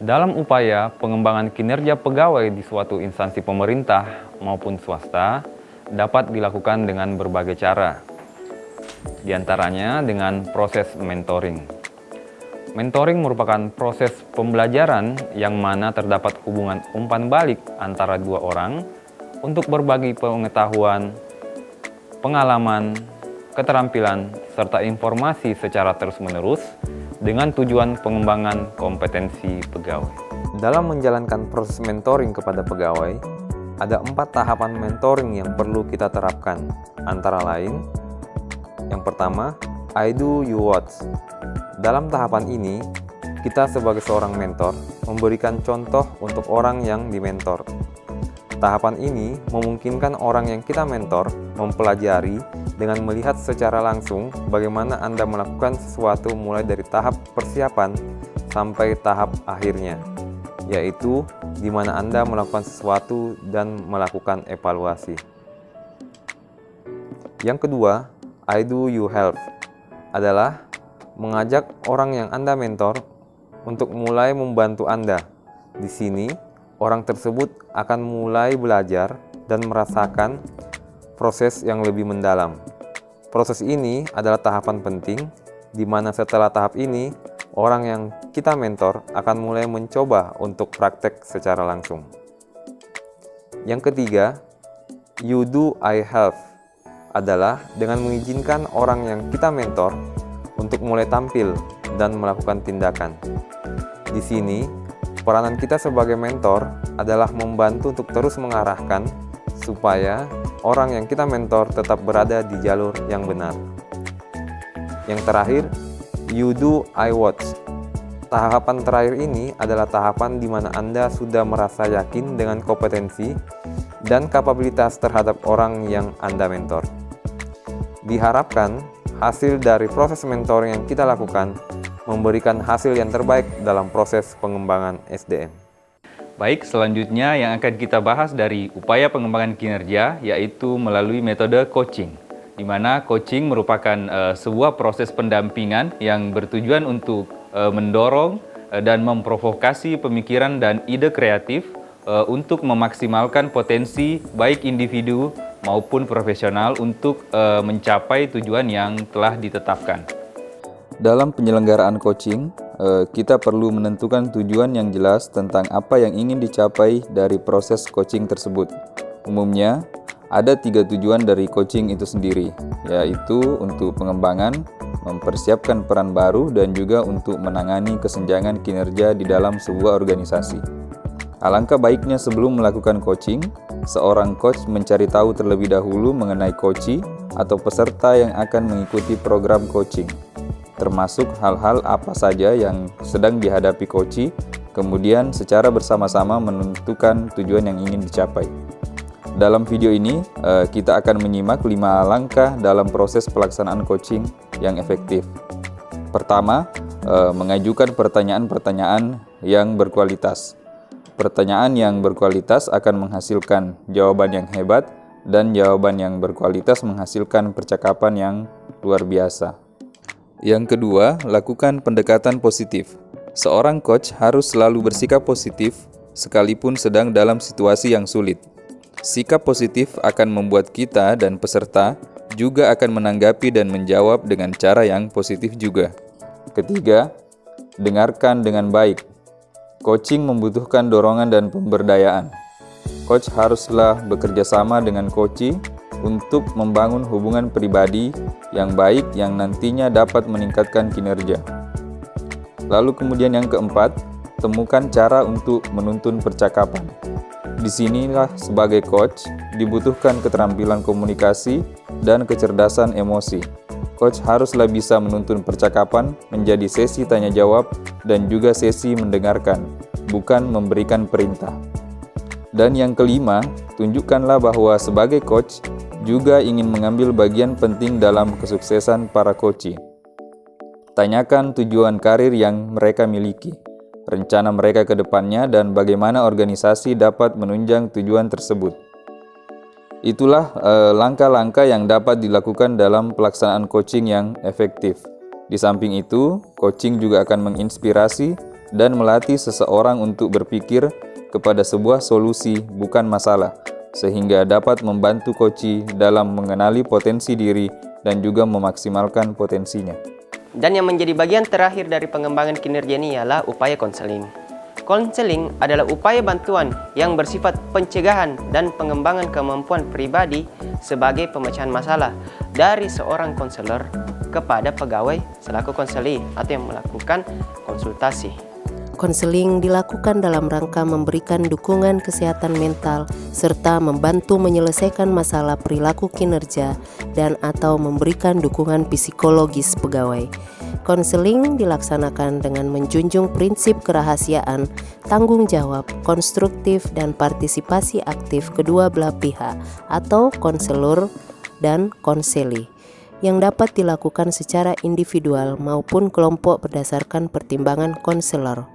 Dalam upaya pengembangan kinerja pegawai di suatu instansi pemerintah maupun swasta dapat dilakukan dengan berbagai cara, di antaranya dengan proses mentoring. Mentoring merupakan proses pembelajaran yang mana terdapat hubungan umpan balik antara dua orang untuk berbagi pengetahuan, pengalaman, keterampilan, serta informasi secara terus-menerus dengan tujuan pengembangan kompetensi pegawai. Dalam menjalankan proses mentoring kepada pegawai, ada 4 tahapan mentoring yang perlu kita terapkan. Antara lain, yang pertama, I do you what. Dalam tahapan ini, kita sebagai seorang mentor memberikan contoh untuk orang yang dimentor. Tahapan ini memungkinkan orang yang kita mentor mempelajari dengan melihat secara langsung bagaimana Anda melakukan sesuatu mulai dari tahap persiapan sampai tahap akhirnya, yaitu di mana Anda melakukan sesuatu dan melakukan evaluasi. Yang kedua, I do you help adalah mengajak orang yang Anda mentor untuk mulai membantu Anda. Di sini, orang tersebut akan mulai belajar dan merasakan proses yang lebih mendalam. Proses ini adalah tahapan penting, di mana setelah tahap ini, orang yang kita mentor akan mulai mencoba untuk praktek secara langsung. Yang ketiga, you do I help adalah dengan mengizinkan orang yang kita mentor untuk mulai tampil dan melakukan tindakan. Di sini, peranan kita sebagai mentor adalah membantu untuk terus mengarahkan supaya orang yang kita mentor tetap berada di jalur yang benar. Yang terakhir, you do I watch. Tahapan terakhir ini adalah tahapan di mana Anda sudah merasa yakin dengan kompetensi dan kapabilitas terhadap orang yang Anda mentor. Diharapkan hasil dari proses mentoring yang kita lakukan memberikan hasil yang terbaik dalam proses pengembangan SDM. Baik, selanjutnya yang akan kita bahas dari upaya pengembangan kinerja yaitu melalui metode coaching, di mana coaching merupakan sebuah proses pendampingan yang bertujuan untuk mendorong dan memprovokasi pemikiran dan ide kreatif untuk memaksimalkan potensi baik individu maupun profesional untuk mencapai tujuan yang telah ditetapkan. Dalam penyelenggaraan coaching, kita perlu menentukan tujuan yang jelas tentang apa yang ingin dicapai dari proses coaching tersebut. Umumnya, ada 3 tujuan dari coaching itu sendiri, yaitu untuk pengembangan, mempersiapkan peran baru, dan juga untuk menangani kesenjangan kinerja di dalam sebuah organisasi. Alangkah baiknya sebelum melakukan coaching, seorang coach mencari tahu terlebih dahulu mengenai coachee atau peserta yang akan mengikuti program coaching, termasuk hal-hal apa saja yang sedang dihadapi coachee, kemudian secara bersama-sama menentukan tujuan yang ingin dicapai. Dalam video ini, kita akan menyimak 5 langkah dalam proses pelaksanaan coaching yang efektif. Pertama, mengajukan pertanyaan-pertanyaan yang berkualitas. Pertanyaan yang berkualitas akan menghasilkan jawaban yang hebat, dan jawaban yang berkualitas menghasilkan percakapan yang luar biasa. Yang kedua, lakukan pendekatan positif. Seorang coach harus selalu bersikap positif, sekalipun sedang dalam situasi yang sulit. Sikap positif akan membuat kita dan peserta juga akan menanggapi dan menjawab dengan cara yang positif juga. Ketiga, dengarkan dengan baik. Coaching membutuhkan dorongan dan pemberdayaan. Coach haruslah bekerja sama dengan coachee untuk membangun hubungan pribadi yang baik yang nantinya dapat meningkatkan kinerja. Lalu kemudian yang keempat, temukan cara untuk menuntun percakapan. Disinilah sebagai coach dibutuhkan keterampilan komunikasi dan kecerdasan emosi. Coach haruslah bisa menuntun percakapan menjadi sesi tanya jawab dan juga sesi mendengarkan, bukan memberikan perintah. Dan yang kelima, tunjukkanlah bahwa sebagai coach juga ingin mengambil bagian penting dalam kesuksesan para coachee. Tanyakan tujuan karir yang mereka miliki, rencana mereka ke depannya, dan bagaimana organisasi dapat menunjang tujuan tersebut. Itulah langkah-langkah yang dapat dilakukan dalam pelaksanaan coaching yang efektif. Di samping itu, coaching juga akan menginspirasi dan melatih seseorang untuk berpikir kepada sebuah solusi bukan masalah, sehingga dapat membantu coach dalam mengenali potensi diri dan juga memaksimalkan potensinya. Dan yang menjadi bagian terakhir dari pengembangan kinerja ini ialah upaya konseling. Konseling adalah upaya bantuan yang bersifat pencegahan dan pengembangan kemampuan pribadi sebagai pemecahan masalah dari seorang konselor kepada pegawai selaku konseli atau yang melakukan konsultasi. Konseling dilakukan dalam rangka memberikan dukungan kesehatan mental serta membantu menyelesaikan masalah perilaku kinerja dan atau memberikan dukungan psikologis pegawai. Konseling dilaksanakan dengan menjunjung prinsip kerahasiaan, tanggung jawab, konstruktif, dan partisipasi aktif kedua belah pihak atau konselor dan konseli yang dapat dilakukan secara individual maupun kelompok berdasarkan pertimbangan konselor.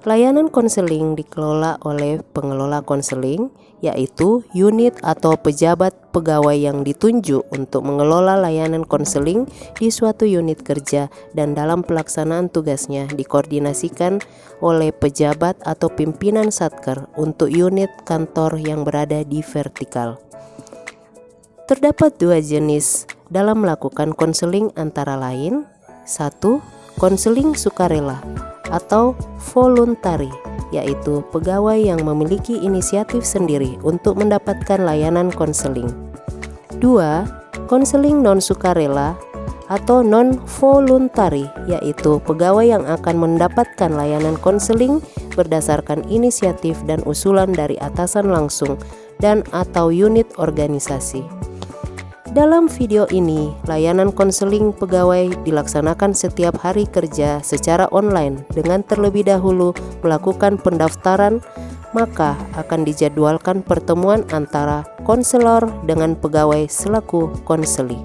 Layanan konseling dikelola oleh pengelola konseling, yaitu unit atau pejabat pegawai yang ditunjuk untuk mengelola layanan konseling di suatu unit kerja, dan dalam pelaksanaan tugasnya dikoordinasikan oleh pejabat atau pimpinan satker untuk unit kantor yang berada di vertikal. Terdapat dua jenis dalam melakukan konseling antara lain: 1. Konseling sukarela atau voluntary, yaitu pegawai yang memiliki inisiatif sendiri untuk mendapatkan layanan konseling. 2. Konseling non-sukarela atau non-voluntary, yaitu pegawai yang akan mendapatkan layanan konseling berdasarkan inisiatif dan usulan dari atasan langsung dan atau unit organisasi. Dalam video ini, layanan konseling pegawai dilaksanakan setiap hari kerja secara online dengan terlebih dahulu melakukan pendaftaran, maka akan dijadwalkan pertemuan antara konselor dengan pegawai selaku konseli.